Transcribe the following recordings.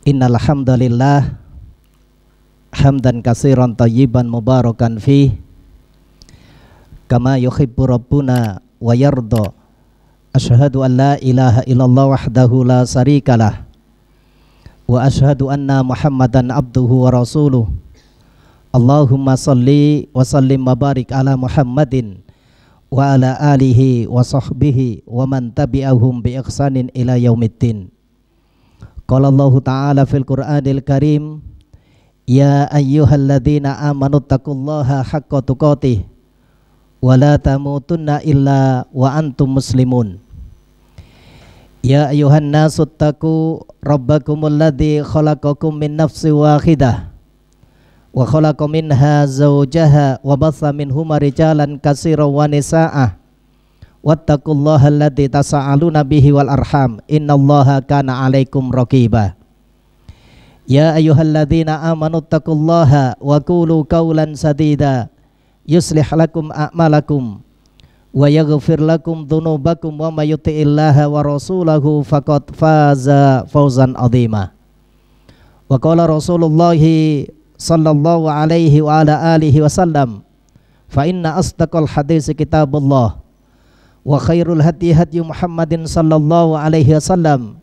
Innal hamdalillah hamdan katsiran thayyiban mubarakan fih kama yuhibbu rabbuna wa yarda. Asyhadu an la ilaha illallah wahdahu la syarikalah wa asyhadu anna Muhammadan abduhu wa rasuluh. Allahumma salli wa sallim wa barik ala Muhammadin wa ala alihi wa sahbihi wa man tabi'ahum bi ihsanin ila yaumiddin. Qala Allah Ta'ala fil Qur'anil Karim, ya ayyuhalladzina amanu taqullaha haqqa tuqatih wa la tamutunna illa wa antum muslimun. Ya ayyuhan nasu taqu rabbakumul ladzi khalaqakum min nafsin wahidah wa khalaqa minha zawjaha wa batha minhuma rijalan katsiran wa nisaa'a wattaqullaha alladzi tasaaluna bihi wal arham innallaha kana 'alaikum raqiba. Ya ayyuhalladzina amanu taqullaha wa qulu qawlan sadida yuslih lakum a'malakum wa yaghfir lakum dzunubakum wa may yuti'illaha wa rasulahu faqad faza fawzan 'azima. Wa qala Rasulullah sallallahu alaihi wa ala alihi wasallam, fa inna asdaqal hadits kitabullah wa khairul hadi hadi Muhammadin sallallahu alaihi wasallam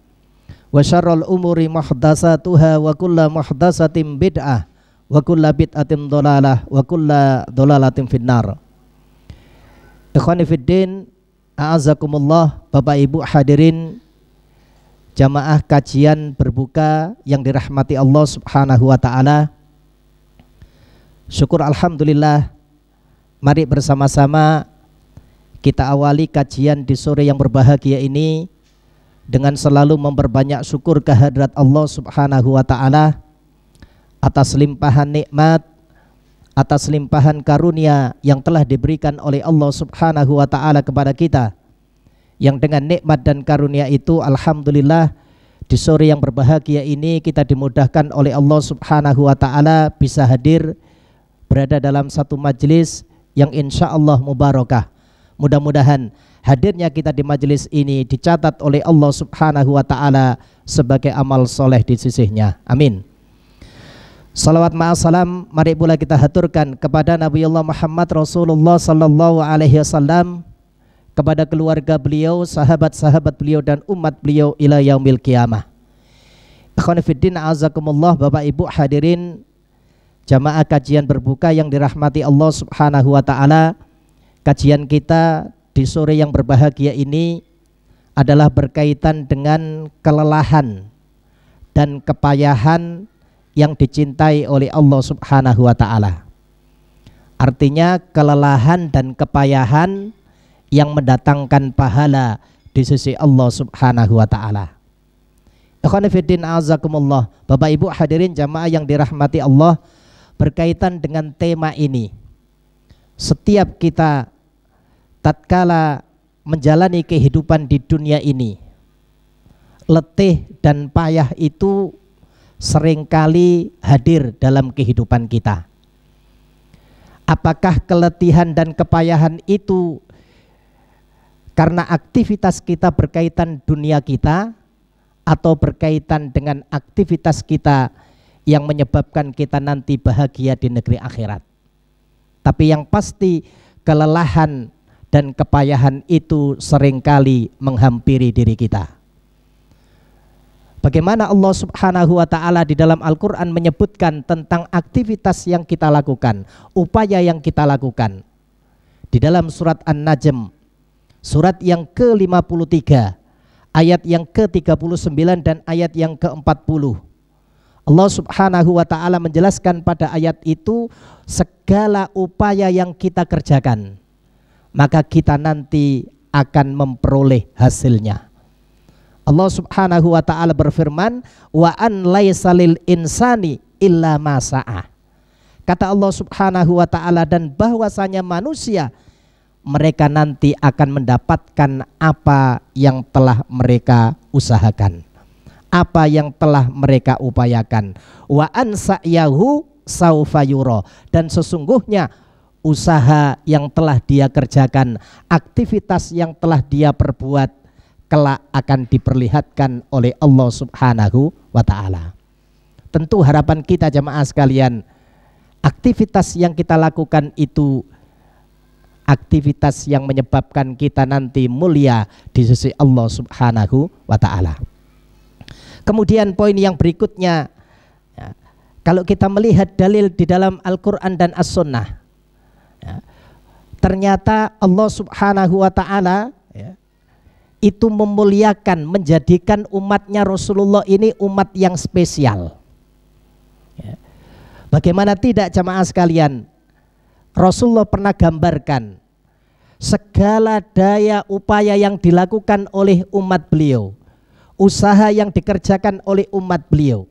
wa syarrul umuri muhdatsatuha wa kullu muhdatsatin bid'ah wa kullu bid'atin dhalalah wa kullu dhalalatin finnar. Ikhwani fiddin, a'azakumullah, Bapak Ibu hadirin jamaah kajian berbuka yang dirahmati Allah Subhanahu wa taala. Syukur alhamdulillah, mari bersama-sama kita awali kajian di sore yang berbahagia ini dengan selalu memperbanyak syukur kehadirat Allah Subhanahu wa taala atas limpahan nikmat, atas limpahan karunia yang telah diberikan oleh Allah Subhanahu wa taala kepada kita. Yang dengan nikmat dan karunia itu alhamdulillah di sore yang berbahagia ini kita dimudahkan oleh Allah Subhanahu wa taala bisa hadir berada dalam satu majelis yang insya Allah mubarakah. Mudah-mudahan hadirnya kita di majelis ini dicatat oleh Allah Subhanahu wa taala sebagai amal soleh di sisinya. Amin. Salawat ma'asalam mari pula kita haturkan kepada Nabiullah Muhammad Rasulullah sallallahu alaihi wasallam, kepada keluarga beliau, sahabat-sahabat beliau dan umat beliau ila yaumil qiyamah. Ikhwan fiddin, a'azakumullah, Bapak Ibu hadirin jamaah kajian berbuka yang dirahmati Allah Subhanahu wa taala. Kajian kita di sore yang berbahagia ini adalah berkaitan dengan kelelahan dan kepayahan yang dicintai oleh Allah Subhanahu wa taala. Artinya kelelahan dan kepayahan yang mendatangkan pahala di sisi Allah Subhanahu wa taala. Ikhwan fillah azakumullah, Bapak Ibu hadirin jamaah yang dirahmati Allah, berkaitan dengan tema ini, setiap kita tatkala menjalani kehidupan di dunia ini, letih dan payah itu seringkali hadir dalam kehidupan kita. Apakah keletihan dan kepayahan itu karena aktivitas kita berkaitan dunia kita, atau berkaitan dengan aktivitas kita yang menyebabkan kita nanti bahagia di negeri akhirat? Tapi yang pasti kelelahan dan kepayahan itu seringkali menghampiri diri kita. Bagaimana Allah Subhanahu wa taala di dalam Al-Qur'an menyebutkan tentang aktivitas yang kita lakukan, upaya yang kita lakukan. Di dalam surat An-Najm, surat yang ke-53, ayat yang ke-39 dan ayat yang ke-40. Allah Subhanahu wa taala menjelaskan pada ayat itu segala upaya yang kita kerjakan, maka kita nanti akan memperoleh hasilnya. Allah Subhanahu wa taala berfirman, wa an laisa lil insani illa ma sa'a. Kata Allah Subhanahu wa taala, dan bahwasanya manusia mereka nanti akan mendapatkan apa yang telah mereka usahakan, apa yang telah mereka upayakan. Wa an sa'yahu saufa yura, dan sesungguhnya usaha yang telah dia kerjakan, aktivitas yang telah dia perbuat, kelak akan diperlihatkan oleh Allah Subhanahu wa ta'ala. tentu harapan kita jamaah sekalian, aktivitas yang kita lakukan itu aktivitas yang menyebabkan kita nanti mulia di sisi Allah Subhanahu wa Ta'ala. Kemudian poin yang berikutnya, ya, kalau kita melihat dalil di dalam Al-Quran dan As-Sunnah, ya, ternyata Allah Subhanahu wa Ta'ala, ya, itu memuliakan, menjadikan umatnya Rasulullah ini umat yang spesial. Ya. Bagaimana tidak jamaah sekalian, Rasulullah pernah gambarkan segala daya upaya yang dilakukan oleh umat beliau, usaha yang dikerjakan oleh umat beliau,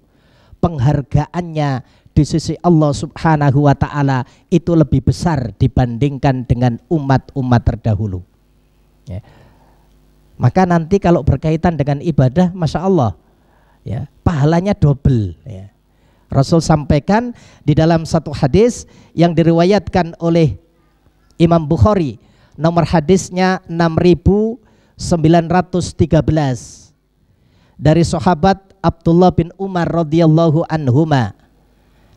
penghargaannya di sisi Allah Subhanahu wa Ta'ala itu lebih besar dibandingkan dengan umat-umat terdahulu. Ya. Maka nanti kalau berkaitan dengan ibadah, Masya Allah, ya, pahalanya double. Ya. Rasul sampaikan di dalam satu hadis yang diriwayatkan oleh Imam Bukhari, nomor hadisnya 6913, dari sahabat Abdullah bin Umar radhiyallahu anhuma.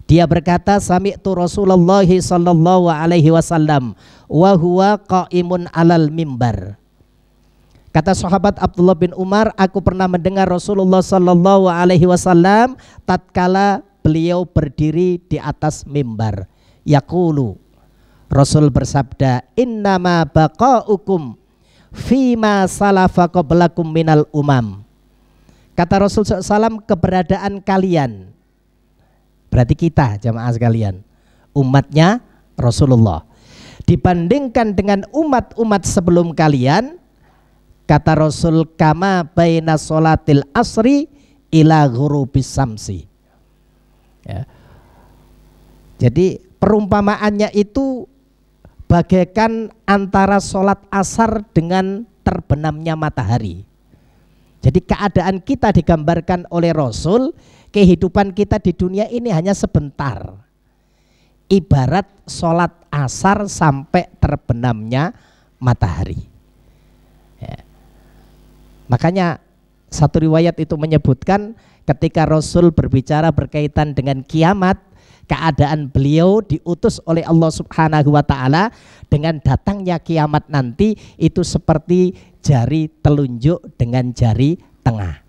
Dia berkata, sami'tu Rasulullah sallallahu alaihi wasallam wa huwa qa'imun alal mimbar. Kata sahabat Abdullah bin Umar, aku pernah mendengar Rasulullah sallallahu alaihi wasallam tatkala beliau berdiri di atas mimbar. Yaqulu, Rasul bersabda, innama baqa'ukum fima salafa qablakum minal umam. Kata Rasul SAW, keberadaan kalian, berarti kita jamaah sekalian, umatnya Rasulullah, dibandingkan dengan umat-umat sebelum kalian, kata Rasul, kama baina sholatil asri ila ghurubis samsi. Ya. Jadi perumpamaannya itu bagaikan antara sholat asar dengan terbenamnya matahari. Jadi keadaan kita digambarkan oleh Rasul, kehidupan kita di dunia ini hanya sebentar, ibarat sholat asar sampai terbenamnya matahari. Ya. Makanya satu riwayat itu menyebutkan ketika Rasul berbicara berkaitan dengan kiamat, keadaan beliau diutus oleh Allah Subhanahu wa Ta'ala dengan datangnya kiamat nanti itu seperti jari telunjuk dengan jari tengah.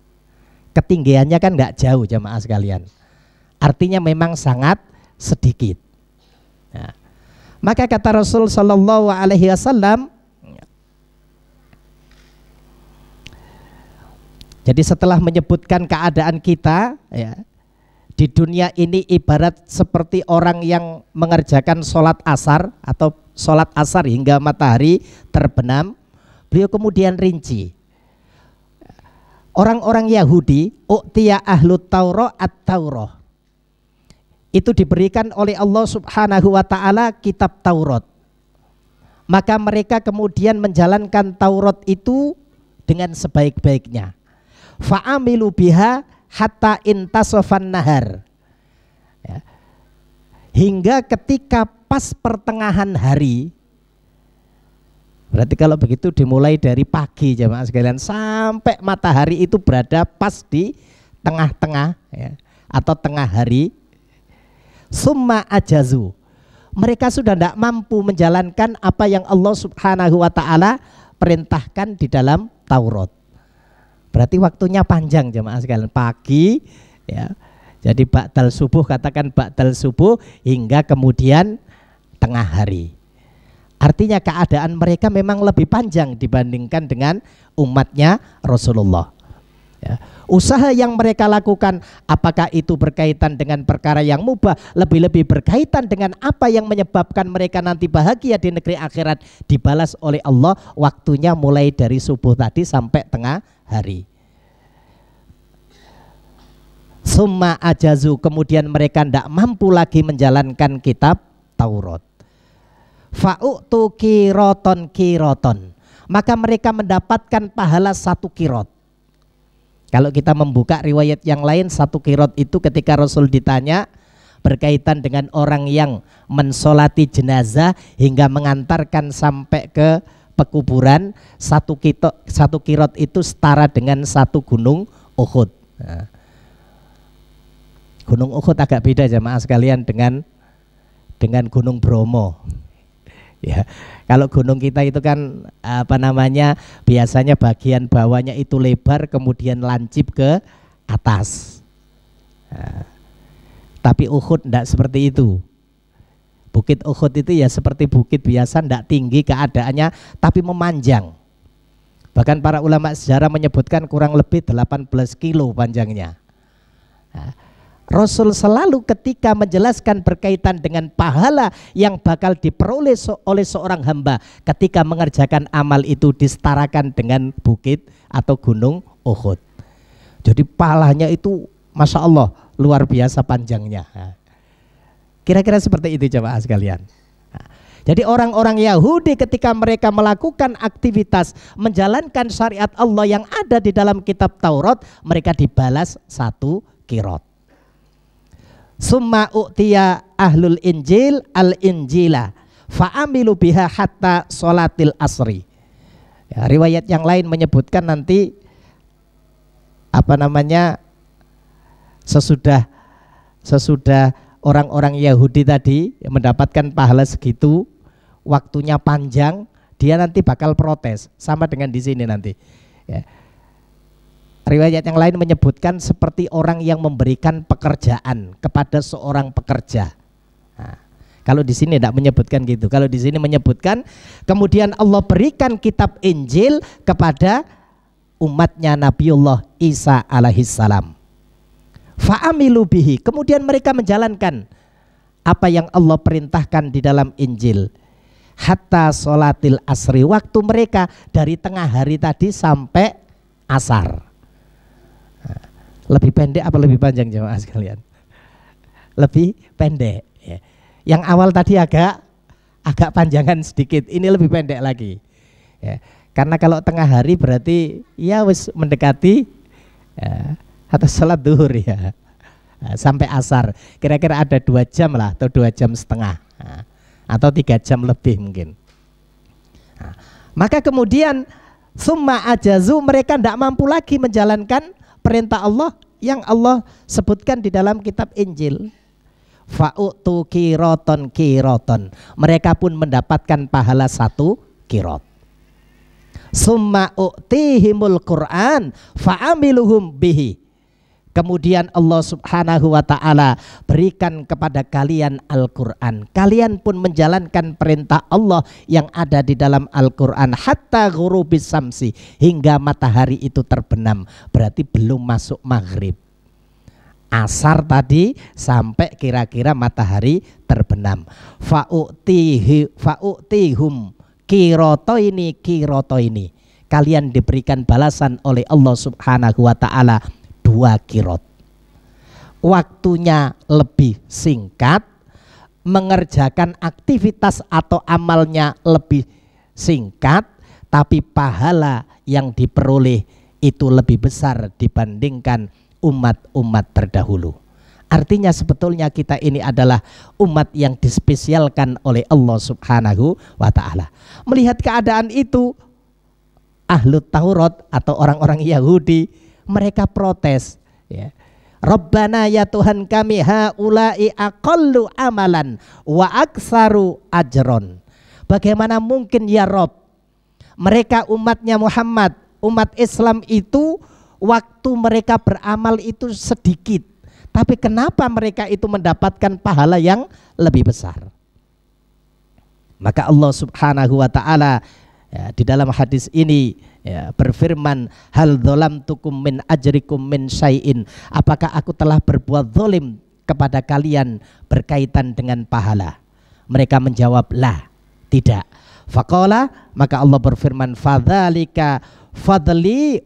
Ketinggiannya kan nggak jauh jamaah sekalian, artinya memang sangat sedikit. Nah, maka kata Rasul Sallallahu Alaihi Wasallam, jadi setelah menyebutkan keadaan kita, ya, di dunia ini ibarat seperti orang yang mengerjakan sholat asar atau sholat asar hingga matahari terbenam, beliau kemudian rinci. Orang-orang Yahudi, u'tiya ahlut Taurah at-Taurah, itu diberikan oleh Allah Subhanahu wa Ta'ala kitab Taurat. Maka mereka kemudian menjalankan Taurat itu dengan sebaik-baiknya. Fa'amilu biha hatta intasofan nahar, ya, hingga ketika pas pertengahan hari. Berarti kalau begitu dimulai dari pagi jamaah sekalian sampai matahari itu berada pas di tengah-tengah, ya, atau tengah hari. Summa ajazu, mereka sudah tidak mampu menjalankan apa yang Allah Subhanahu wa Ta'ala perintahkan di dalam Taurat. Berarti waktunya panjang jemaah sekalian, pagi, ya. Jadi ba'dal subuh, katakan ba'dal subuh hingga kemudian tengah hari. Artinya keadaan mereka memang lebih panjang dibandingkan dengan umatnya Rasulullah. Ya. Usaha yang mereka lakukan, apakah itu berkaitan dengan perkara yang mubah, lebih-lebih berkaitan dengan apa yang menyebabkan mereka nanti bahagia di negeri akhirat, dibalas oleh Allah, waktunya mulai dari subuh tadi sampai tengah hari. Summa ajazu, kemudian mereka tidak mampu lagi menjalankan kitab Taurat. Fa'u'tu kiroton kiroton, maka mereka mendapatkan pahala satu kirot. Kalau kita membuka riwayat yang lain, satu kirot itu ketika Rasul ditanya berkaitan dengan orang yang mensolati jenazah hingga mengantarkan sampai ke pekuburan, satu kirot itu setara dengan satu gunung Uhud. Nah. Gunung Uhud agak beda jamaah sekalian dengan Gunung Bromo. Ya, kalau gunung kita itu kan biasanya bagian bawahnya itu lebar kemudian lancip ke atas. Nah, tapi Uhud tidak seperti itu. Bukit Uhud itu ya seperti bukit biasa, tidak tinggi keadaannya tapi memanjang. Bahkan para ulama sejarah menyebutkan kurang lebih 18 kilo panjangnya. Nah, Rasul selalu ketika menjelaskan berkaitan dengan pahala yang bakal diperoleh oleh seorang hamba ketika mengerjakan amal itu disetarakan dengan bukit atau gunung Uhud. Jadi pahalanya itu Masya Allah luar biasa panjangnya. Kira-kira seperti itu jemaah sekalian. Jadi orang-orang Yahudi ketika mereka melakukan aktivitas menjalankan syariat Allah yang ada di dalam kitab Taurat, mereka dibalas 1 qirot. Summa u'tiya ahlul injil al-injila fa'amilu biha hatta sholatil asri. Ya, riwayat yang lain menyebutkan nanti sesudah orang-orang Yahudi tadi mendapatkan pahala segitu, waktunya panjang, dia nanti bakal protes sama dengan di sini nanti. Ya. Riwayat yang lain menyebutkan seperti orang yang memberikan pekerjaan kepada seorang pekerja. Nah, kalau di sini tidak menyebutkan gitu. Kalau di sini menyebutkan kemudian Allah berikan kitab Injil kepada umatnya Nabiullah Isa alaihissalam. Fa'amilu bihi, kemudian mereka menjalankan apa yang Allah perintahkan di dalam Injil. Hatta sholatil asri, waktu mereka dari tengah hari tadi sampai asar. Lebih pendek apa lebih panjang jemaah sekalian? Lebih pendek ya. Yang awal tadi agak panjangan sedikit, ini lebih pendek lagi ya. Karena kalau tengah hari berarti ya wis mendekati ya, atau sholat duhur ya, sampai asar. Kira-kira ada 2 jam lah atau 2 jam setengah atau 3 jam lebih mungkin. Maka kemudian summa ajazu, mereka tidak mampu lagi menjalankan perintah Allah yang Allah sebutkan di dalam kitab Injil. Fa'utu kiroton, mereka pun mendapatkan pahala 1 kirot. Summa u'tihimul Qur'an fa'amiluhum bihi, kemudian Allah subhanahu wa ta'ala berikan kepada kalian Al-Quran, kalian pun menjalankan perintah Allah yang ada di dalam Al-Quran. Hatta ghurubis samsi, hingga matahari itu terbenam, berarti belum masuk maghrib. Asar tadi sampai kira-kira matahari terbenam. Fa'u'tihum kiroto ini, kalian diberikan balasan oleh Allah subhanahu wa ta'ala 2 kirot. Waktunya lebih singkat, mengerjakan aktivitas atau amalnya lebih singkat, tapi pahala yang diperoleh itu lebih besar dibandingkan umat-umat terdahulu. Artinya sebetulnya kita ini adalah umat yang dispesialkan oleh Allah subhanahu wa ta'ala. Melihat keadaan itu, Ahlu Taurat atau orang-orang Yahudi, mereka protes ya. Rabbana ya Tuhan kami, haula'i aqallu amalan wa aksaru ajron. Bagaimana mungkin ya Rob, mereka umatnya Muhammad, umat Islam itu waktu mereka beramal itu sedikit, tapi kenapa mereka itu mendapatkan pahala yang lebih besar? Maka Allah subhanahu wa ta'ala ya, di dalam hadis ini ya, berfirman, hal dzalamtukum min ajrikum min syai'in, apakah aku telah berbuat zalim kepada kalian berkaitan dengan pahala? Mereka menjawab, lah, tidak. Faqala, maka Allah berfirman, fadzalika fadli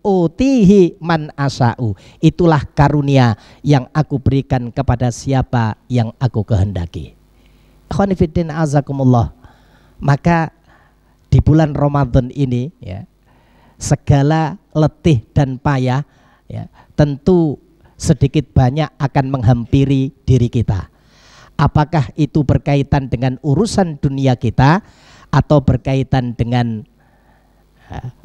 utihi man asa'u, itulah karunia yang aku berikan kepada siapa yang aku kehendaki. Ikhwani fiddin azakumullah. Maka di bulan Ramadan ini ya, segala letih dan payah ya, tentu sedikit banyak akan menghampiri diri kita. Apakah itu berkaitan dengan urusan dunia kita atau berkaitan dengan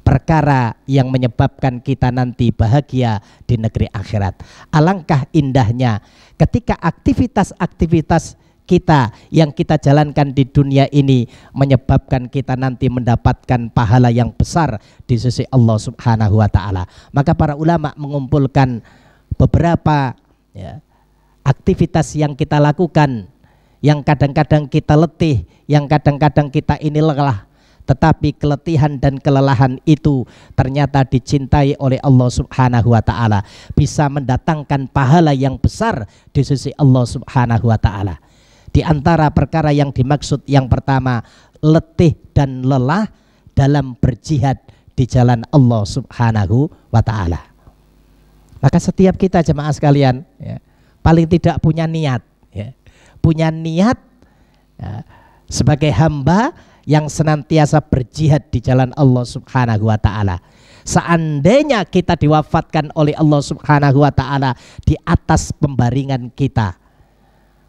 perkara yang menyebabkan kita nanti bahagia di negeri akhirat. Alangkah indahnya ketika aktivitas-aktivitas kita yang kita jalankan di dunia ini menyebabkan kita nanti mendapatkan pahala yang besar di sisi Allah Subhanahu wa taala. Maka para ulama mengumpulkan beberapa aktivitas yang kita lakukan, yang kadang-kadang kita letih, yang kadang-kadang kita ini lelah, tetapi keletihan dan kelelahan itu ternyata dicintai oleh Allah Subhanahu wa taala, bisa mendatangkan pahala yang besar di sisi Allah Subhanahu wa taala. Di antara perkara yang dimaksud yang pertama, letih dan lelah dalam berjihad di jalan Allah Subhanahu wa taala. Maka setiap kita jemaah sekalian paling tidak punya niat punya niat sebagai hamba yang senantiasa berjihad di jalan Allah Subhanahu wa taala. Seandainya kita diwafatkan oleh Allah Subhanahu wa taala di atas pembaringan kita,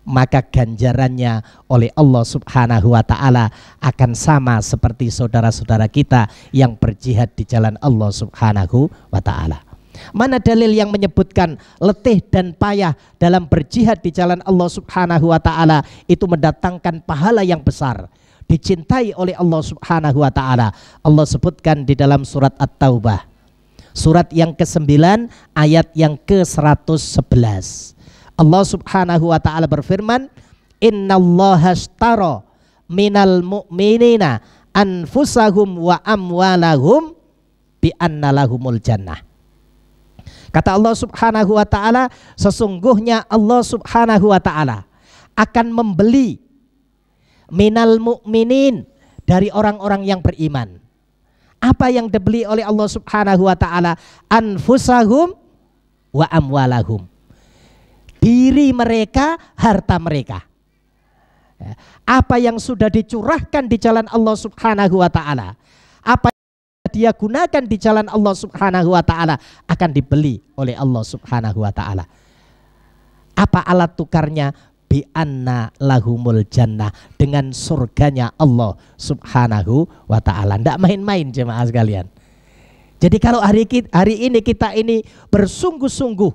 maka ganjarannya oleh Allah Subhanahu wa taala akan sama seperti saudara-saudara kita yang berjihad di jalan Allah Subhanahu wa taala. Mana dalil yang menyebutkan letih dan payah dalam berjihad di jalan Allah Subhanahu wa taala itu mendatangkan pahala yang besar, dicintai oleh Allah Subhanahu wa taala? Allah sebutkan di dalam surat At-Taubah, surat yang ke-9 ayat yang ke-111. Allah Subhanahu wa taala berfirman, "Innallaha ashtara minal mu'minina anfusahum wa amwalahum bi anna lahumul jannah." Kata Allah Subhanahu wa taala, sesungguhnya Allah Subhanahu wa taala akan membeli minal mu'minin, dari orang-orang yang beriman. Apa yang dibeli oleh Allah Subhanahu wa taala? Anfusahum wa amwalahum. Diri mereka, harta mereka. Apa yang sudah dicurahkan di jalan Allah Subhanahu wa taala, apa yang dia gunakan di jalan Allah Subhanahu wa taala akan dibeli oleh Allah Subhanahu wa taala. Apa alat tukarnya? Bi anna lahumul jannah, dengan surganya Allah Subhanahu wa taala. Tidak main-main jemaah sekalian. Jadi kalau hari ini kita ini bersungguh-sungguh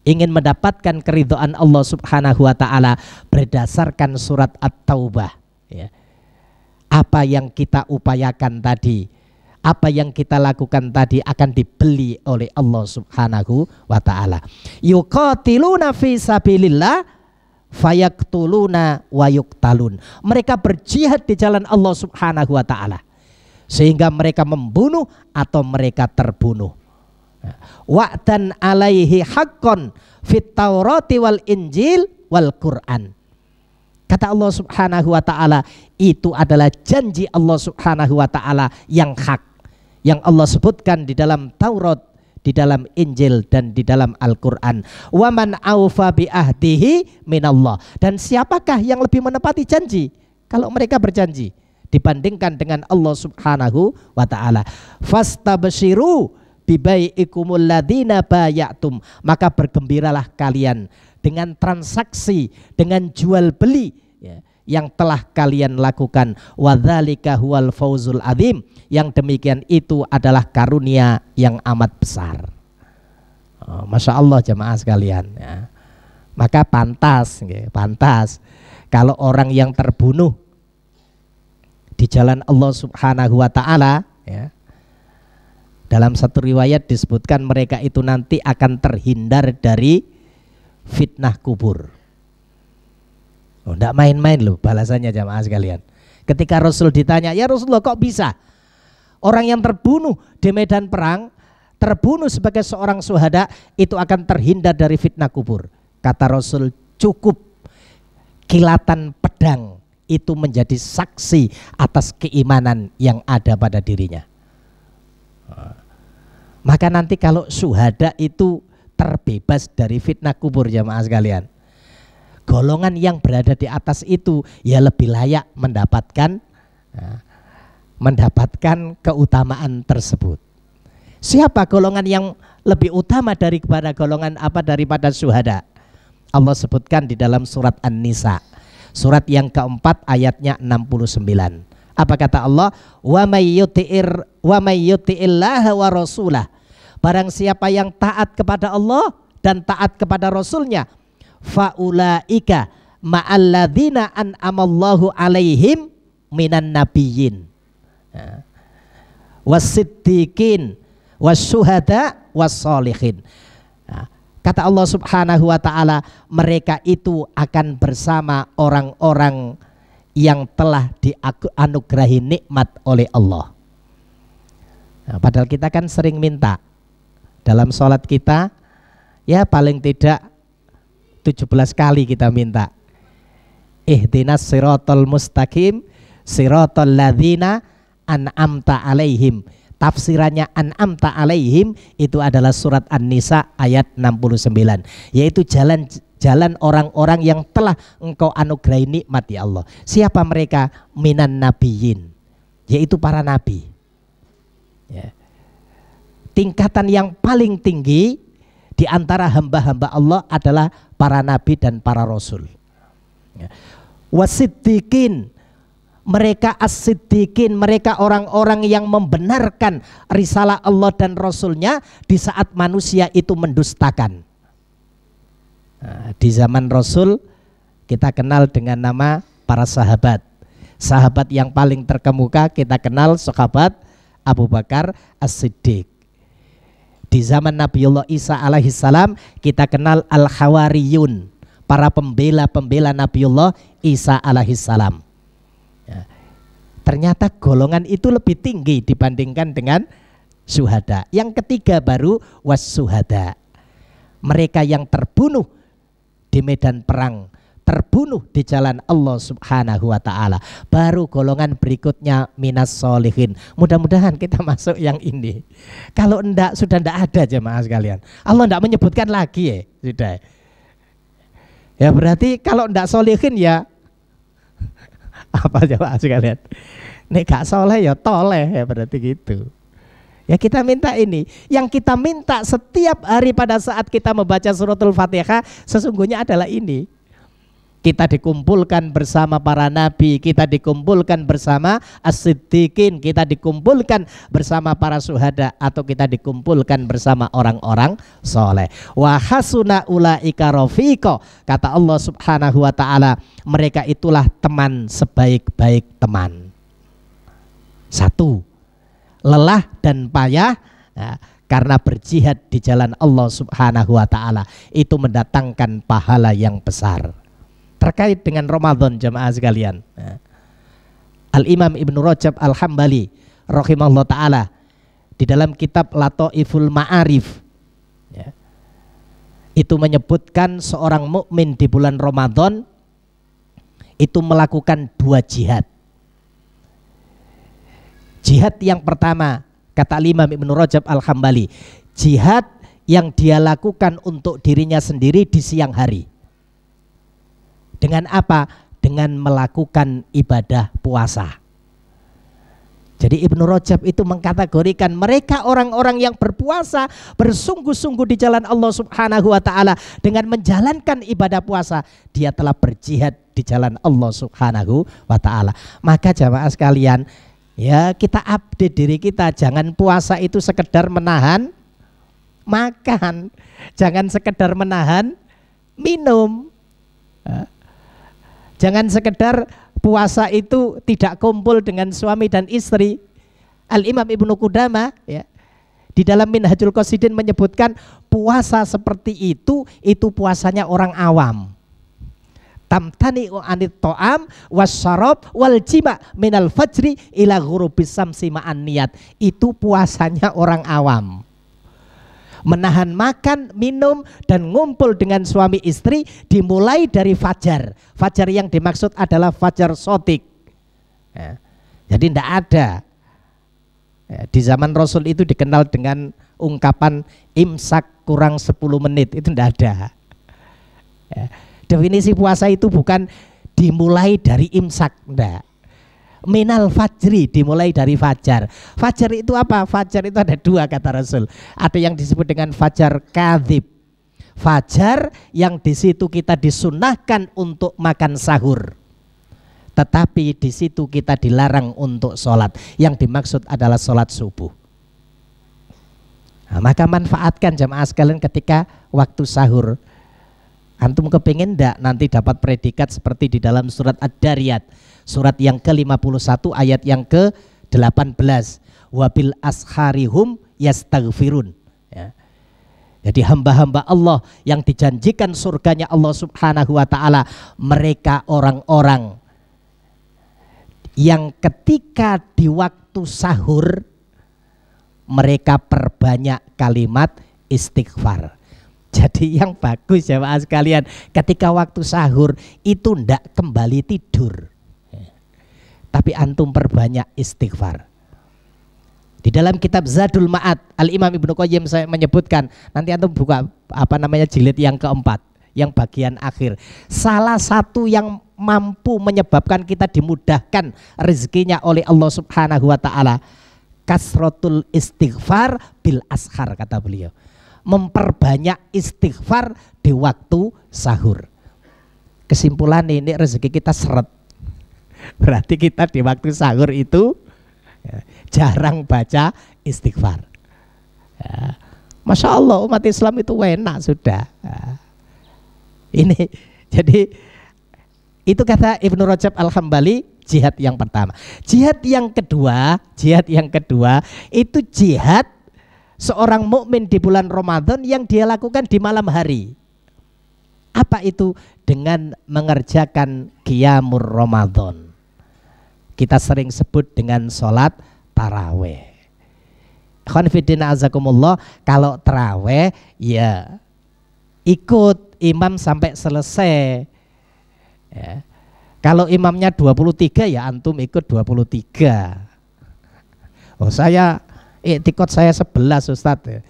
ingin mendapatkan keridhaan Allah Subhanahu wa taala berdasarkan surat At-Taubah, apa yang kita upayakan tadi, apa yang kita lakukan tadi akan dibeli oleh Allah Subhanahu wa taala. Yuqatiluna fi sabilillah fayaktuluna wa yuqtalun. Mereka berjihad di jalan Allah Subhanahu wa taala sehingga mereka membunuh atau mereka terbunuh. Wa'dan alaihi haqqan fit Taurati wal Injil wal Quran. Kata Allah Subhanahu wa taala, itu adalah janji Allah Subhanahu wa taala yang hak, yang Allah sebutkan di dalam Taurat, di dalam Injil dan di dalam Al-Qur'an. Wa man aufa bi ahdihi minallah. Dan siapakah yang lebih menepati janji kalau mereka berjanji dibandingkan dengan Allah Subhanahu wa taala? Fastabshiru bibai'ikumul ladzina bayatum. Maka bergembiralah kalian dengan transaksi, dengan jual beli yang telah kalian lakukan. Wadzalika huwal fauzul adzim. Yang demikian itu adalah karunia yang amat besar. Masya Allah jemaah sekalian. Maka pantas kalau orang yang terbunuh di jalan Allah Subhanahu wa taala, dalam satu riwayat disebutkan mereka itu nanti akan terhindar dari fitnah kubur. Tidak main-main loh balasannya jamaah sekalian. Ketika Rasul ditanya, ya Rasulullah kok bisa orang yang terbunuh di medan perang, terbunuh sebagai seorang syuhada itu akan terhindar dari fitnah kubur? Kata Rasul, cukup kilatan pedang itu menjadi saksi atas keimanan yang ada pada dirinya. Maka nanti kalau syuhada itu terbebas dari fitnah kubur jamaah sekalian, golongan yang berada di atas itu ya lebih layak mendapatkan keutamaan tersebut. Siapa golongan yang lebih utama daripada golongan daripada syuhada? Allah sebutkan di dalam surat An-Nisa, surat yang keempat ayatnya 69. Apa kata Allah? Wa may yuti'illaha wa rasulah. Barang siapa yang taat kepada Allah dan taat kepada Rasulnya, faulaika ma'alladzina an'amallahu alaihim minan nabiyyin wasiddiqin wasyuhada wassolihin. Kata Allah Subhanahu wa ta'ala, mereka itu akan bersama orang-orang yang telah dianugerahi nikmat oleh Allah. Padahal kita kan sering minta dalam sholat kita, ya paling tidak 17 kali kita minta, ihdinas siratal mustaqim siratal ladzina an'amta alaihim. Tafsirannya an'amta alaihim itu adalah surat An-Nisa ayat 69, yaitu jalan orang-orang yang telah engkau anugerahi nikmat ya Allah. Siapa mereka? Minan nabiyyin, yaitu para nabi. Ya. Tingkatan yang paling tinggi di antara hamba-hamba Allah adalah para nabi dan para rasul. Ya. Wasiddiqin, mereka as-siddiqin, mereka orang-orang yang membenarkan risalah Allah dan Rasulnya di saat manusia itu mendustakan. Nah, di zaman Rasul kita kenal dengan nama para sahabat. Sahabat yang paling terkemuka kita kenal sahabat Abu Bakar As-Siddiq. Di zaman Nabiullah Isa alaihissalam kita kenal Al-Hawariyun, para pembela-pembela Nabiullah Isa alaihissalam. Ya. Ternyata golongan itu lebih tinggi dibandingkan dengan syuhada. Yang ketiga baru was-syuhada, mereka yang terbunuh di medan perang, terbunuh di jalan Allah Subhanahu wa ta'ala. Baru golongan berikutnya minas solihin. Mudah-mudahan kita masuk yang ini. Kalau enggak, sudah enggak ada jemaah sekalian. Allah enggak menyebutkan lagi ya, sudah. Ya berarti kalau enggak solihin ya apa jemaah sekalian? Nek gak soleh ya toleh ya, berarti gitu. Ya kita minta ini, yang kita minta setiap hari pada saat kita membaca suratul Fatihah sesungguhnya adalah ini. Kita dikumpulkan bersama para nabi, kita dikumpulkan bersama as-siddiqin, kita dikumpulkan bersama para syuhada, atau kita dikumpulkan bersama orang-orang soleh. Wa hasuna ulaika rafiqa, kata Allah Subhanahu wa ta'ala, mereka itulah teman sebaik-baik teman. Satu, lelah dan payah karena berjihad di jalan Allah Subhanahu wa ta'ala itu mendatangkan pahala yang besar. Terkait dengan Ramadan jemaah sekalian, Al-Imam Ibnu Rajab Al-Hambali rahimahullah ta'ala di dalam kitab Lataiful Ma'arif itu menyebutkan seorang mukmin di bulan Ramadan itu melakukan 2 jihad. Jihad yang pertama, kata Imam Ibnu Rajab Al-Hambali, jihad yang dia lakukan untuk dirinya sendiri di siang hari. Dengan apa? Dengan melakukan ibadah puasa. Jadi Ibnu Rajab itu mengkategorikan mereka orang-orang yang berpuasa, bersungguh-sungguh di jalan Allah Subhanahu wa ta'ala dengan menjalankan ibadah puasa, dia telah berjihad di jalan Allah Subhanahu wa ta'ala. Maka jamaah sekalian, ya kita update diri kita, jangan puasa itu sekedar menahan makan, jangan sekedar menahan minum, jangan sekedar puasa itu tidak kumpul dengan suami dan istri. Al-Imam Ibnu Qudamah ya, di dalam Minhajul Qasidin menyebutkan puasa seperti itu puasanya orang awam. Tamtani'u anit to'am wasyarab wal jima minal fajri ila ghurubis samsi ma'an niyat. Itu puasanya orang awam. Menahan makan, minum, dan ngumpul dengan suami istri dimulai dari fajar. Fajar yang dimaksud adalah fajar sotik ya. Jadi tidak ada ya, di zaman Rasul itu dikenal dengan ungkapan imsak kurang 10 menit. Itu tidak ada ya. Definisi puasa itu bukan dimulai dari imsak, enggak. Minal fajri, dimulai dari fajar. Fajar itu apa? Fajar itu ada 2 kata Rasul. Ada yang disebut dengan fajar kadzib, fajar yang di situ kita disunahkan untuk makan sahur. tetapi di situ kita dilarang untuk sholat. Yang dimaksud adalah sholat subuh. Nah, maka manfaatkan jamaah sekalian ketika waktu sahur. Antum kepingin enggak nanti dapat predikat seperti di dalam surat Ad-Dariyat, surat yang ke-51 ayat yang ke-18. Wabil asharihum yastaghfirun. Ya. Jadi hamba-hamba Allah yang dijanjikan surganya Allah Subhanahu wa taala, mereka orang-orang yang ketika di waktu sahur mereka perbanyak kalimat istighfar. Jadi yang bagus ya Pak sekalian, ketika waktu sahur itu ndak kembali tidur, tapi antum perbanyak istighfar. Di dalam kitab Zadul Ma'ad, Al-Imam Ibnu Qayyim saya menyebutkan, nanti antum buka jilid yang keempat, yang bagian akhir. Salah satu yang mampu menyebabkan kita dimudahkan rezekinya oleh Allah Subhanahu wa taala, kasratul istighfar bil ashar, kata beliau. Memperbanyak istighfar di waktu sahur. Kesimpulan ini rezeki kita seret. Berarti kita di waktu sahur itu jarang baca istighfar. Ya. Masya Allah, umat Islam itu enak sudah. Ya. Ini jadi itu kata Ibnu Rajab Al-Hambali, jihad yang pertama. Jihad yang kedua itu jihad seorang mukmin di bulan Ramadan yang dia lakukan di malam hari. Apa itu? Dengan mengerjakan qiyamul Ramadan. Kita sering sebut dengan sholat taraweh. Khonfidina azakumullah, kalau taraweh ya ikut imam sampai selesai. Ya. Kalau imamnya 23 ya antum ikut 23. Oh saya iktikad saya 11 Ustadz.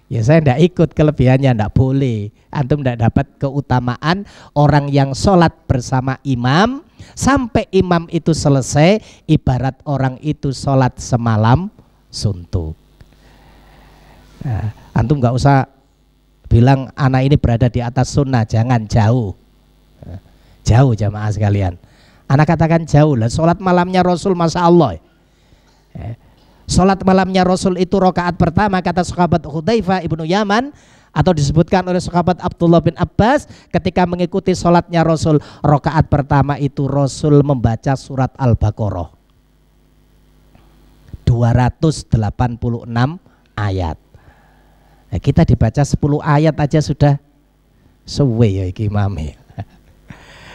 Ya saya tidak ikut, kelebihannya tidak boleh. Antum tidak dapat keutamaan orang yang sholat bersama imam sampai imam itu selesai, ibarat orang itu sholat semalam suntuk. Nah, antum nggak usah bilang anak ini berada di atas sunnah, jangan, jauh. Jauh jamaah sekalian. Anak katakan jauh lah. Sholat malamnya Rasul masya Allah. Sholat malamnya Rasul itu rakaat pertama, kata sahabat Hudzaifah ibnu Yaman, atau disebutkan oleh sahabat Abdullah bin Abbas, ketika mengikuti sholatnya Rasul, rakaat pertama itu Rasul membaca surat Al-Baqarah 286 ayat. Nah, kita dibaca 10 ayat aja sudah suwe ya iki mami.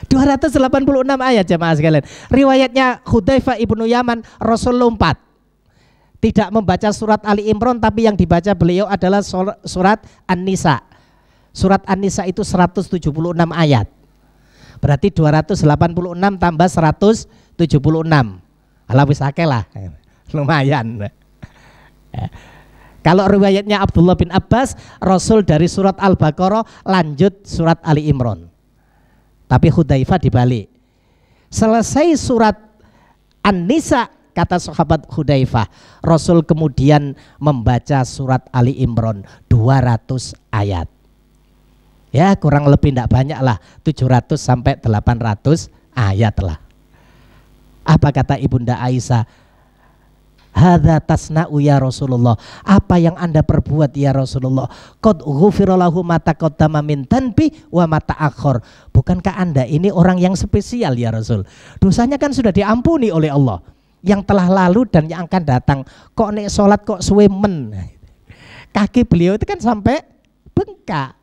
286 ayat jamaah sekalian. Riwayatnya Hudzaifah ibnu Yaman, Rasul lompat, tidak membaca surat Ali Imran, tapi yang dibaca beliau adalah surat An-Nisa. Surat An-Nisa itu 176 ayat. Berarti 286 tambah 176. Ala wis akeh lah. Lumayan. Kalau riwayatnya Abdullah bin Abbas, Rasul dari surat Al-Baqarah lanjut surat Ali Imran. Tapi Hudzaifah dibalik. Selesai surat An-Nisa, kata sahabat Hudzaifah, Rasul kemudian membaca surat Ali Imran 200 ayat. Ya kurang lebih tidak banyak lah, 700 sampai 800 ayat lah. Apa kata Ibunda Aisyah? Hadza tasna'u ya Rasulullah. Apa yang Anda perbuat ya Rasulullah? Qad ghufira lahu ma taqaddama min tanbi wa ma ta'akhkhar. Bukankah Anda ini orang yang spesial ya Rasul? Dosanya kan sudah diampuni oleh Allah, yang telah lalu dan yang akan datang. Kok nek sholat kok suwe men? Kaki beliau itu kan sampai bengkak.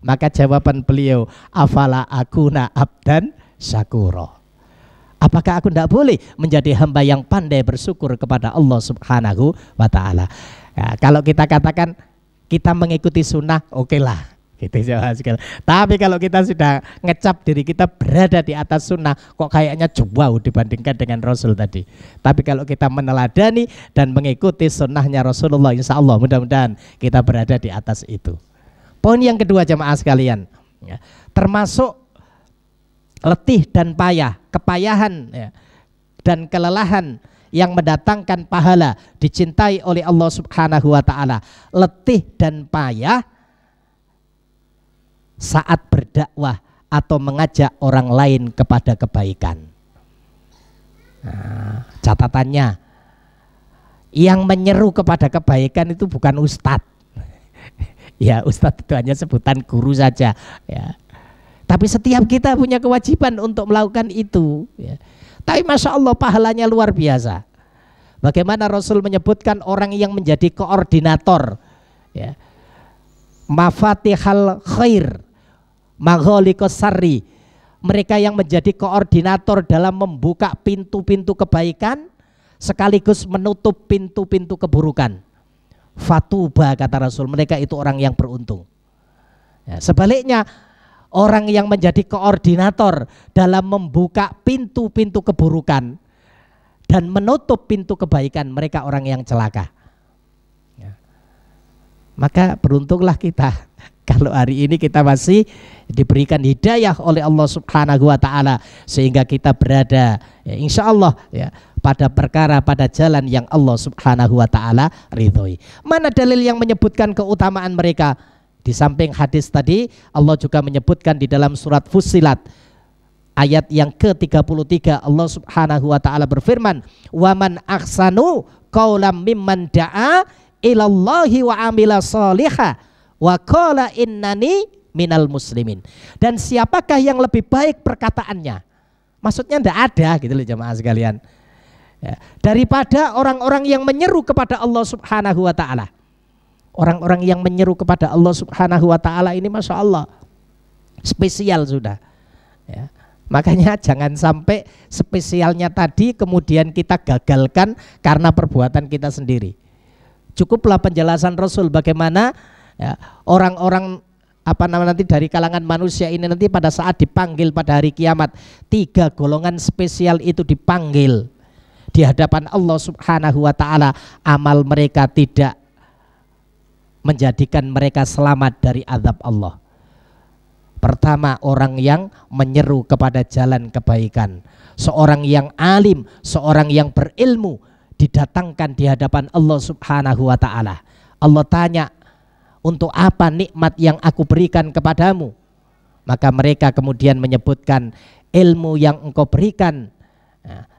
Maka jawaban beliau, afala akuna abdan syakura. Apakah aku tidak boleh menjadi hamba yang pandai bersyukur kepada Allah Subhanahu wa ta'ala? Ya, kalau kita katakan kita mengikuti sunnah, oke lah, gitu. Tapi kalau kita sudah ngecap diri kita berada di atas sunnah, kok kayaknya jauh dibandingkan dengan Rasul tadi. Tapi kalau kita meneladani dan mengikuti sunnahnya Rasulullah, insya Allah mudah-mudahan kita berada di atas itu. Poin yang kedua jamaah sekalian, ya, termasuk letih dan payah, kepayahan ya, dan kelelahan yang mendatangkan pahala, dicintai oleh Allah Subhanahu wa ta'ala. Letih dan payah saat berdakwah atau mengajak orang lain kepada kebaikan. Nah, catatannya, yang menyeru kepada kebaikan itu bukan ustadz. Ya, ustadz itu hanya sebutan guru saja. Ya. Tapi setiap kita punya kewajiban untuk melakukan itu. Ya. Tapi masya Allah pahalanya luar biasa. Bagaimana Rasul menyebutkan orang yang menjadi koordinator, ya, mafatihal khair, maghaliqas sarri, mereka yang menjadi koordinator dalam membuka pintu-pintu kebaikan sekaligus menutup pintu-pintu keburukan. Fatuba, kata Rasul, mereka itu orang yang beruntung. Ya, sebaliknya orang yang menjadi koordinator dalam membuka pintu-pintu keburukan dan menutup pintu kebaikan, mereka orang yang celaka. Ya. Maka beruntunglah kita kalau hari ini kita masih diberikan hidayah oleh Allah Subhanahu wa Ta'ala, sehingga kita berada, ya, insya Allah, ya, pada perkara, pada jalan yang Allah Subhanahu wa Ta'ala ridhoi. Mana dalil yang menyebutkan keutamaan mereka? Di samping hadis tadi, Allah juga menyebutkan di dalam surat Fussilat ayat yang ke-33, Allah Subhanahu wa Ta'ala berfirman, "Waman ahsanu qaulam mimman da'a ilallahi wa amila shaliha wa qala innani minal muslimin." Dan siapakah yang lebih baik perkataannya? Maksudnya tidak ada gitu loh jemaah sekalian, ya, daripada orang-orang yang menyeru kepada Allah Subhanahu wa Ta'ala. Orang-orang yang menyeru kepada Allah Subhanahu wa Ta'ala ini masya Allah spesial sudah, ya. Makanya jangan sampai spesialnya tadi kemudian kita gagalkan karena perbuatan kita sendiri. Cukuplah penjelasan Rasul bagaimana, ya, orang-orang nanti dari kalangan manusia ini nanti pada saat dipanggil pada hari kiamat, 3 golongan spesial itu dipanggil di hadapan Allah Subhanahu wa Ta'ala. Amal mereka tidak menjadikan mereka selamat dari azab Allah. Pertama, orang yang menyeru kepada jalan kebaikan, seorang yang alim, seorang yang berilmu, didatangkan di hadapan Allah Subhanahu wa Ta'ala. Allah tanya, untuk apa nikmat yang aku berikan kepadamu? Maka mereka kemudian menyebutkan, ilmu yang engkau berikan,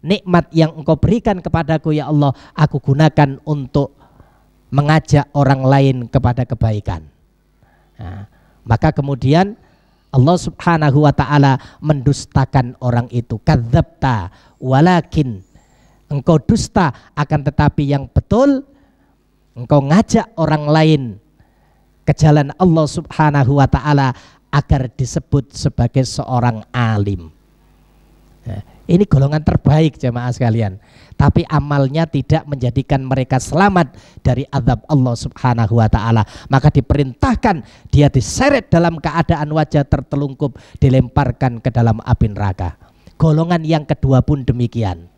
nikmat yang engkau berikan kepadaku ya Allah, aku gunakan untuk mengajak orang lain kepada kebaikan. Nah, maka kemudian Allah Subhanahu wa Ta'ala mendustakan orang itu. Kadzabta walakin, engkau dusta, akan tetapi yang betul engkau ngajak orang lain ke jalan Allah Subhanahu wa Ta'ala agar disebut sebagai seorang alim. Nah, ini golongan terbaik jemaah sekalian. Tapi amalnya tidak menjadikan mereka selamat dari azab Allah Subhanahu wa Ta'ala. Maka diperintahkan dia diseret dalam keadaan wajah tertelungkup, dilemparkan ke dalam api neraka. Golongan yang kedua pun demikian.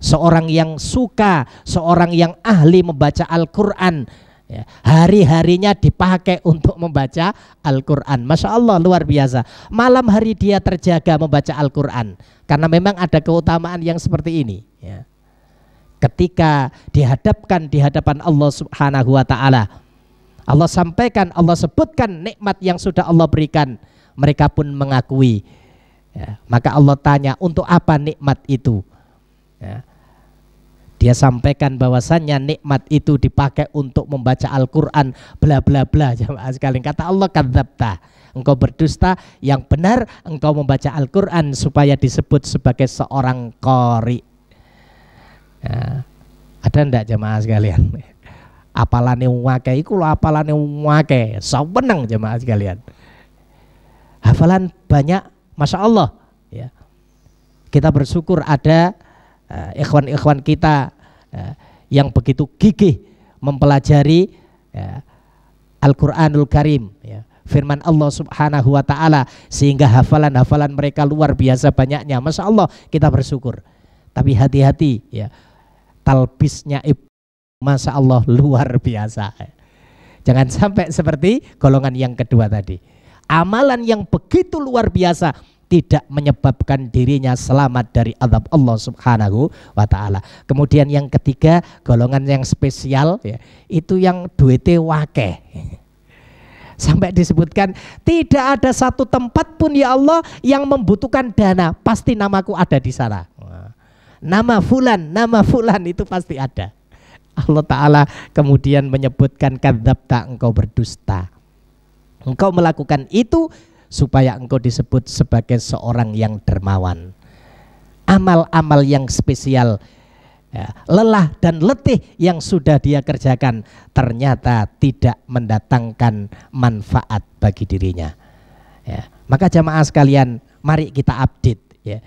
Seorang yang suka, seorang yang ahli membaca Al-Quran, ya, hari-harinya dipakai untuk membaca Al-Quran. Masya Allah luar biasa. Malam hari dia terjaga membaca Al-Quran, karena memang ada keutamaan yang seperti ini, ya. Ketika dihadapkan di hadapan Allah Subhanahu wa Ta'ala, Allah sampaikan, Allah sebutkan nikmat yang sudah Allah berikan, mereka pun mengakui, ya. Maka Allah tanya, untuk apa nikmat itu, ya. Dia sampaikan bahwasannya nikmat itu dipakai untuk membaca Al-Quran, bla bla bla. Jemaah sekalian, kata Allah, kadzabta, engkau berdusta, yang benar engkau membaca Al-Quran supaya disebut sebagai seorang qari. Ya, ada ndak jemaah sekalian? Apalane wake iku lho, apalane wake saweneng jemaah sekalian. Hafalan banyak, masya Allah, ya. Kita bersyukur ada ikhwan-ikhwan kita yang begitu gigih mempelajari, ya, Al-Quranul Karim, ya, firman Allah Subhanahu wa Ta'ala, sehingga hafalan-hafalan mereka luar biasa banyaknya. Masya Allah, kita bersyukur. Tapi hati-hati, ya, talbisnya masya Allah luar biasa. Jangan sampai seperti golongan yang kedua tadi. Amalan yang begitu luar biasa tidak menyebabkan dirinya selamat dari azab Allah Subhanahu wa Ta'ala. Kemudian yang ketiga, golongan yang spesial, ya, itu yang duite wake. Sampai disebutkan, tidak ada satu tempat pun ya Allah yang membutuhkan dana, pasti namaku ada di sana. nama fulan itu pasti ada. Allah Ta'ala kemudian menyebutkan kadzabta, engkau berdusta. Engkau melakukan itu supaya engkau disebut sebagai seorang yang dermawan. Amal-amal yang spesial, ya, lelah dan letih yang sudah dia kerjakan ternyata tidak mendatangkan manfaat bagi dirinya. Ya, maka jamaah sekalian, mari kita update, ya.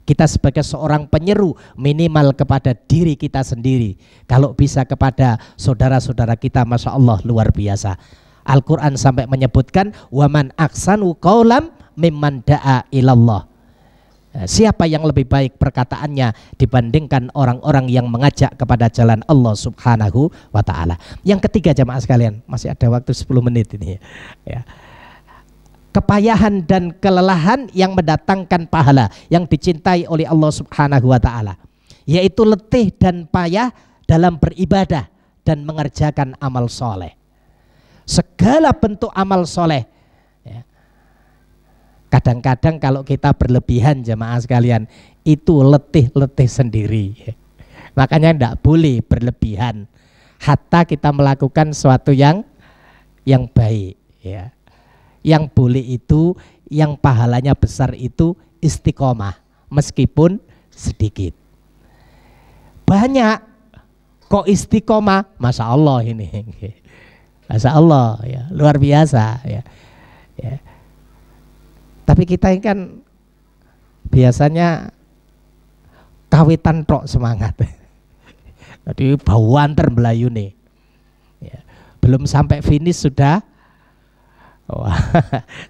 Kita sebagai seorang penyeru minimal kepada diri kita sendiri, kalau bisa kepada saudara-saudara kita, Masya Allah luar biasa. Al-Quran sampai menyebutkan waman aksanu qaulam mimman da'a ilallah. Siapa yang lebih baik perkataannya dibandingkan orang-orang yang mengajak kepada jalan Allah Subhanahu wa ta'ala. Yang ketiga jamaah sekalian, masih ada waktu 10 menit ini, ya. Kepayahan dan kelelahan yang mendatangkan pahala yang dicintai oleh Allah Subhanahu wa ta'ala, yaitu letih dan payah dalam beribadah dan mengerjakan amal soleh. Segala bentuk amal soleh, ya. Kadang-kadang kalau kita berlebihan jamaah sekalian, itu letih-letih sendiri, ya. Makanya tidak boleh berlebihan hatta kita melakukan sesuatu yang baik, ya. Yang boleh itu, yang pahalanya besar itu istiqomah meskipun sedikit. Banyak kok istiqomah, Masya Allah ini, Masya Allah, ya, luar biasa, ya. Ya. Tapi kita ini kan biasanya kawitan tok semangat. Jadi bauan terbelayu nih, ya. Belum sampai finish sudah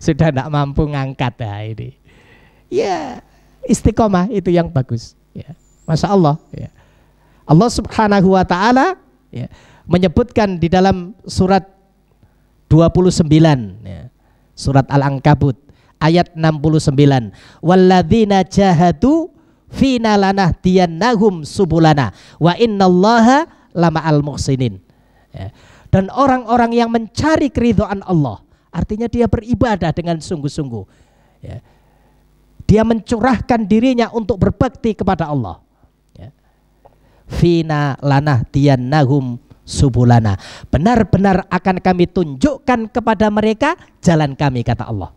sudah tidak mampu ngangkat, ya, ini. Ya, istiqomah itu yang bagus, ya. Masya Allah, ya. Allah Subhanahu wa ta'ala, ya, menyebutkan di dalam surat 29, ya, surat Al-Ankabut ayat 69, walladzina jahadu fina lanahdiyannahum subulana wa innallaha lama'al muhsinin, ya. Dan orang-orang yang mencari keridhaan Allah, artinya dia beribadah dengan sungguh-sungguh, ya. Dia mencurahkan dirinya untuk berbakti kepada Allah, ya. Fina lanahdiyannahum subulana, benar-benar akan kami tunjukkan kepada mereka jalan kami, kata Allah.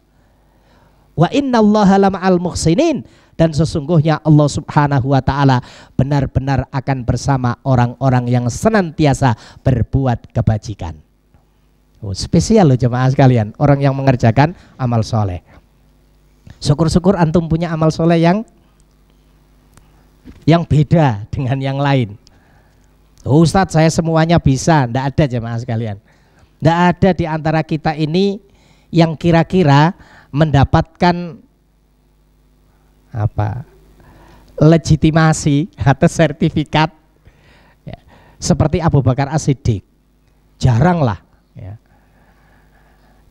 Wa innallaha lama'al muhsinin, dan sesungguhnya Allah Subhanahu wa ta'ala benar-benar akan bersama orang-orang yang senantiasa berbuat kebajikan. Oh, spesial loh jemaah sekalian, orang yang mengerjakan amal soleh. Syukur-syukur antum punya amal soleh yang beda dengan yang lain. Oh, Ustadz, saya semuanya bisa. Tidak ada jemaah sekalian. Tidak ada di antara kita ini yang kira-kira mendapatkan apa, legitimasi atau sertifikat, ya, seperti Abu Bakar As-Siddiq. Jarang lah, ya.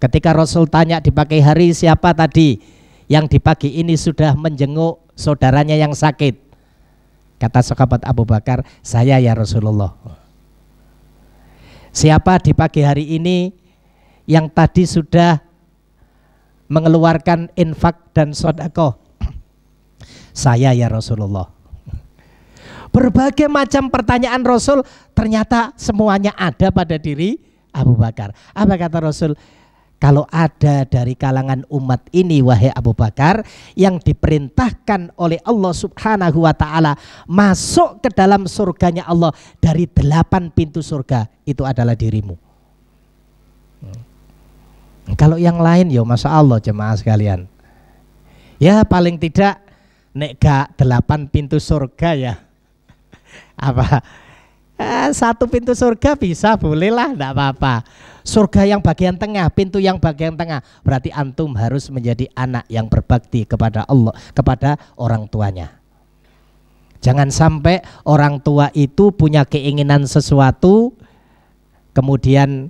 Ketika Rasul tanya di pagi hari, siapa tadi yang di pagi ini sudah menjenguk saudaranya yang sakit? Kata sahabat Abu Bakar, saya ya Rasulullah. Siapa di pagi hari ini yang tadi sudah mengeluarkan infak dan sedekah? Saya ya Rasulullah. Berbagai macam pertanyaan Rasul ternyata semuanya ada pada diri Abu Bakar. Apa kata Rasul? Kalau ada dari kalangan umat ini, wahai Abu Bakar, yang diperintahkan oleh Allah Subhanahu wa ta'ala masuk ke dalam surganya Allah dari 8 pintu surga, itu adalah dirimu. Kalau yang lain, ya Masya Allah jemaah sekalian, ya paling tidak nek gak 8 pintu surga, ya apa, 1 pintu surga bisa, bolehlah, tidak apa-apa. Surga yang bagian tengah, pintu yang bagian tengah, berarti antum harus menjadi anak yang berbakti kepada Allah, kepada orang tuanya. Jangan sampai orang tua itu punya keinginan sesuatu, kemudian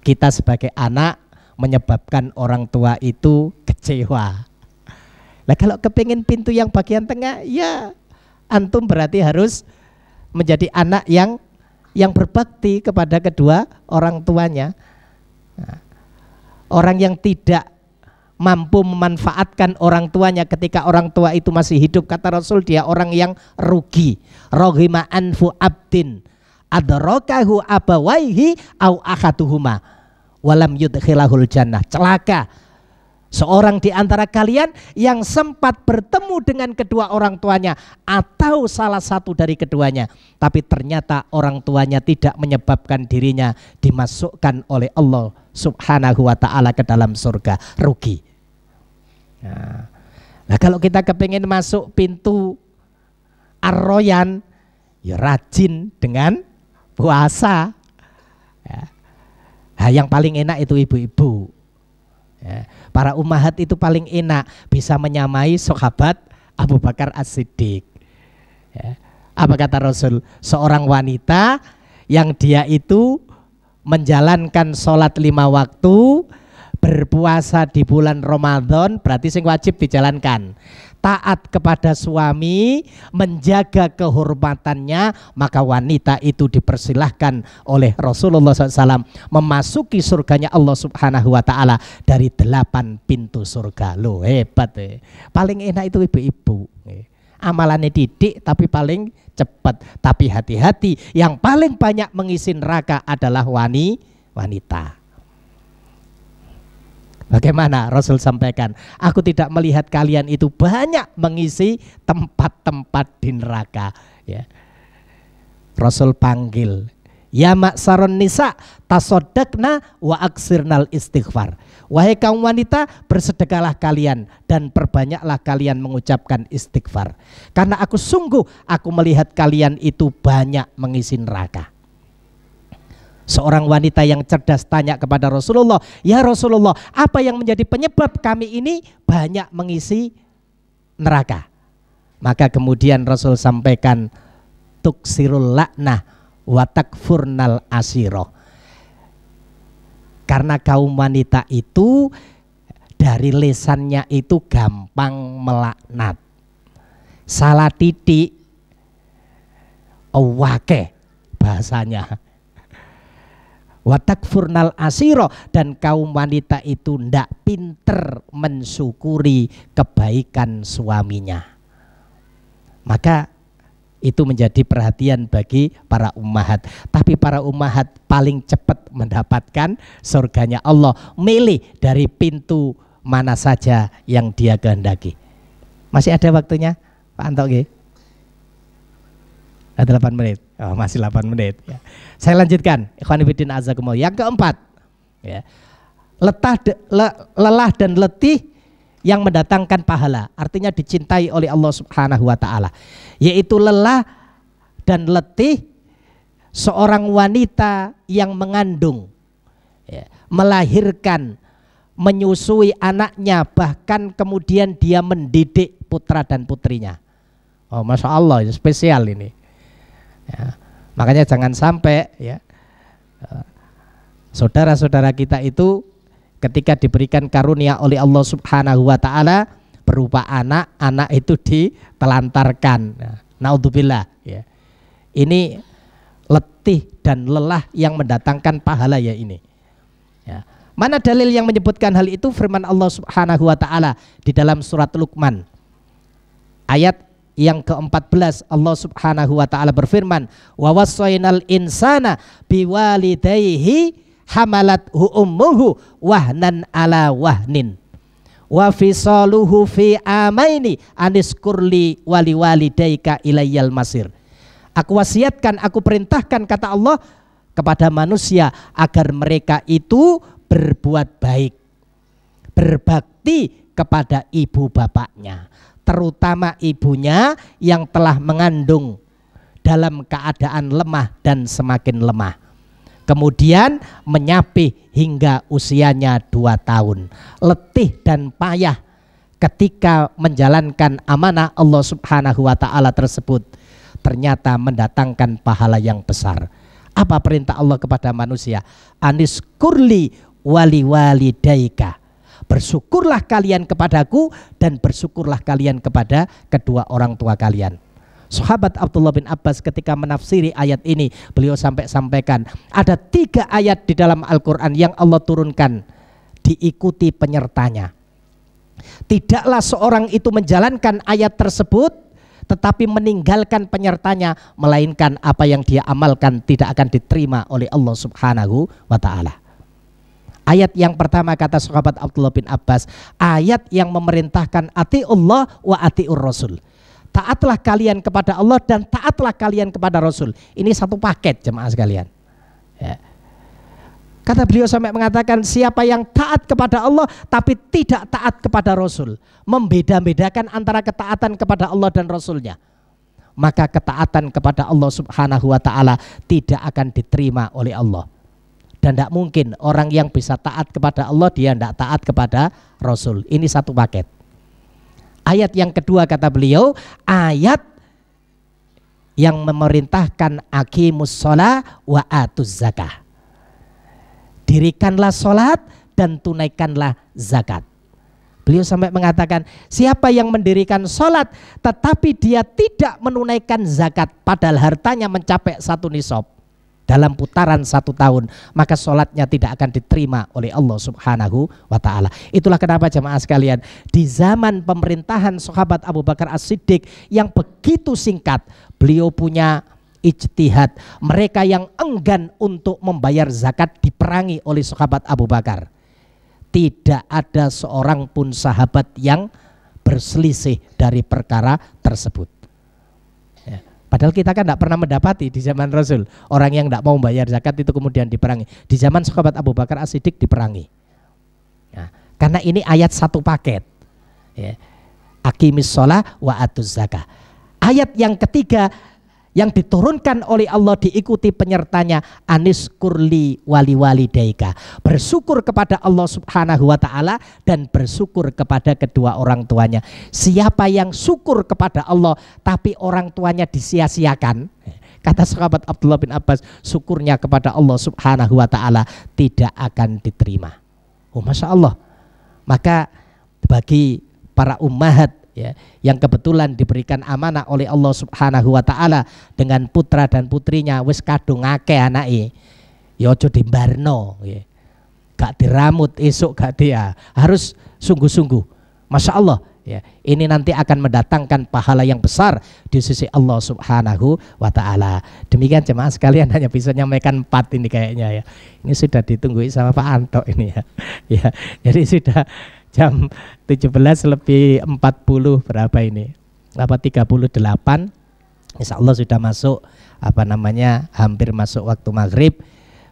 kita sebagai anak menyebabkan orang tua itu kecewa. Nah, kalau kepingin pintu yang bagian tengah, ya antum berarti harus menjadi anak yang berbakti kepada kedua orang tuanya. Nah, orang yang tidak mampu memanfaatkan orang tuanya ketika orang tua itu masih hidup, kata Rasul, dia orang yang rugi. Roghima anfu abdin adrakahu abawaihi au akhatuhuma walam yudkhilahul jannah. Celaka seorang di antara kalian yang sempat bertemu dengan kedua orang tuanya atau salah satu dari keduanya, tapi ternyata orang tuanya tidak menyebabkan dirinya dimasukkan oleh Allah Subhanahu wa ta'ala ke dalam surga. Rugi. Nah, kalau kita kepingin masuk pintu Ar-Royan, ya rajin dengan puasa. Nah, yang paling enak itu ibu-ibu. Para ummahat itu paling enak, bisa menyamai sahabat Abu Bakar As-Siddiq. Apa kata Rasul? Seorang wanita yang dia itu menjalankan sholat 5 waktu, berpuasa di bulan Ramadan, berarti sing wajib dijalankan, taat kepada suami, menjaga kehormatannya, maka wanita itu dipersilahkan oleh Rasulullah SAW memasuki surganya Allah Subhanahu wa ta'ala dari 8 pintu surga. Loh, hebat. Paling enak itu ibu-ibu. Amalannya didik tapi paling cepat. Tapi hati-hati, yang paling banyak mengisi neraka adalah wanita. Bagaimana Rasul sampaikan, aku tidak melihat kalian itu banyak mengisi tempat-tempat di neraka. Ya. Rasul panggil, ya maksaron nisa tasoddaqna wa aksirnal istighfar. Wahai kaum wanita, bersedekahlah kalian dan perbanyaklah kalian mengucapkan istighfar. Karena aku melihat kalian itu banyak mengisi neraka. Seorang wanita yang cerdas tanya kepada Rasulullah, ya Rasulullah, apa yang menjadi penyebab kami ini banyak mengisi neraka? Maka kemudian Rasul sampaikan, tuksirul laknah wa takfurnal asiroh. Karena kaum wanita itu dari lisannya itu gampang melaknat. Salah titik, wake bahasanya. Watakfurnal asiro, dan kaum wanita itu ndak pinter mensyukuri kebaikan suaminya. Maka itu menjadi perhatian bagi para ummahat. Tapi para ummahat paling cepat mendapatkan surganya Allah, milih dari pintu mana saja yang dia kehendaki. Masih ada waktunya Pak Anto? Ada 8 menit. Oh, masih 8 menit ya. Saya lanjutkan. Ikhwan fillah azakumullah. Yang keempat, ya. Lelah dan letih yang mendatangkan pahala, artinya dicintai oleh Allah Subhanahu wa ta'ala, yaitu lelah dan letih seorang wanita yang mengandung, ya, melahirkan, menyusui anaknya, bahkan kemudian dia mendidik putra dan putrinya. Oh, Masya Allah, spesial ini. Ya, makanya jangan sampai ya saudara-saudara kita itu ketika diberikan karunia oleh Allah Subhanahu wa ta'ala berupa anak itu ditelantarkan. Naudzubillah ya. Ini letih dan lelah yang mendatangkan pahala ya ini. Ya. Mana dalil yang menyebutkan hal itu? Firman Allah Subhanahu wa ta'ala di dalam surat Luqman ayat yang ke-14, Allah Subhanahu wa ta'ala berfirman, wa wassaynal insana biwalidayhi hamalathu ummuhu wahnan ala wahnin wa fisaluhu fi amaini aniskurli wali walidayka ilayyal masir. Aku wasiatkan, aku perintahkan, kata Allah, kepada manusia agar mereka itu berbuat baik, berbakti kepada ibu bapaknya, terutama ibunya yang telah mengandung dalam keadaan lemah dan semakin lemah. Kemudian menyapih hingga usianya 2 tahun. Letih dan payah ketika menjalankan amanah Allah Subhanahu wa ta'ala tersebut ternyata mendatangkan pahala yang besar. Apa perintah Allah kepada manusia? Anis kurli wali walidaika. Bersyukurlah kalian kepadaku dan bersyukurlah kalian kepada kedua orang tua kalian. Sahabat Abdullah bin Abbas ketika menafsiri ayat ini, beliau sampaikan ada 3 ayat di dalam Al-Quran yang Allah turunkan diikuti penyertanya. Tidaklah seorang itu menjalankan ayat tersebut tetapi meninggalkan penyertanya, melainkan apa yang dia amalkan tidak akan diterima oleh Allah Subhanahu wa ta'ala. Ayat yang pertama kata sahabat Abdullah bin Abbas, ayat yang memerintahkan atiullah wa atiur rasul. Taatlah kalian kepada Allah dan taatlah kalian kepada Rasul. Ini satu paket jemaah sekalian. Ya. Kata beliau sampai mengatakan, siapa yang taat kepada Allah tapi tidak taat kepada Rasul, membeda-bedakan antara ketaatan kepada Allah dan Rasulnya, maka ketaatan kepada Allah Subhanahu wa ta'ala tidak akan diterima oleh Allah. Dan tidak mungkin orang yang bisa taat kepada Allah dia tidak taat kepada Rasul. Ini satu paket. Ayat yang kedua kata beliau, ayat yang memerintahkan aqimus shalah wa atuz zakah. Dirikanlah sholat dan tunaikanlah zakat. Beliau sampai mengatakan, siapa yang mendirikan sholat tetapi dia tidak menunaikan zakat padahal hartanya mencapai 1 nisab dalam putaran 1 tahun, maka sholatnya tidak akan diterima oleh Allah Subhanahu wa ta'ala. Itulah kenapa jemaah sekalian, di zaman pemerintahan sahabat Abu Bakar As-Siddiq yang begitu singkat, beliau punya ijtihad. Mereka yang enggan untuk membayar zakat diperangi oleh sahabat Abu Bakar. Tidak ada seorang pun sahabat yang berselisih dari perkara tersebut. Ya. Padahal kita kan tidak pernah mendapati di zaman Rasul orang yang tidak mau membayar zakat itu kemudian diperangi. Di zaman sahabat Abu Bakar As-Siddiq diperangi. Ya. Karena ini ayat satu paket. Ya. Aqimis shalah wa atuz zakah. Ayat yang ketiga yang diturunkan oleh Allah diikuti penyertanya, anis kurli wali walidaika, bersyukur kepada Allah Subhanahu wa ta'ala dan bersyukur kepada kedua orang tuanya. Siapa yang syukur kepada Allah tapi orang tuanya disia-siakan, kata sahabat Abdullah bin Abbas, syukurnya kepada Allah Subhanahu wa ta'ala tidak akan diterima. Oh Masya Allah. Maka bagi para ummahat ya, yang kebetulan diberikan amanah oleh Allah Subhanahu wa ta'ala dengan putra dan putrinya wis kadung akeh anake, ya aja dimbarno ya. Gak diramut esok gak dia, harus sungguh-sungguh. Masya Allah ya, ini nanti akan mendatangkan pahala yang besar di sisi Allah Subhanahu wa ta'ala. Demikian jemaah sekalian, hanya bisa nyampaikan 4 ini kayaknya ya. Ini sudah ditunggu sama Pak Anto ini ya. Ya, jadi sudah jam 17:40 berapa ini? Apa 38? Insya Allah sudah masuk hampir masuk waktu maghrib.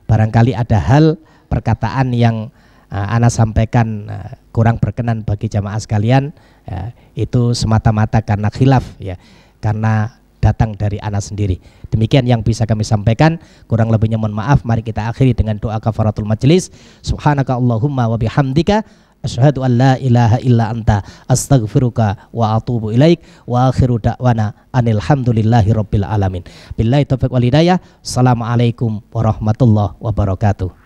Barangkali ada hal perkataan yang ana sampaikan kurang berkenan bagi jamaah sekalian, itu semata-mata karena khilaf ya, karena datang dari ana sendiri. Demikian yang bisa kami sampaikan, kurang lebihnya mohon maaf. Mari kita akhiri dengan doa kafaratul majelis. Subhanaka Allahumma wa bihamdika asyhadu an la ilaha illa anta astaghfiruka wa atubu ilaik wa akhiru da'wana anil hamdulillahi rabbil alamin. Billahi taufiq wal hidayah. Assalamualaikum warahmatullahi wabarakatuh.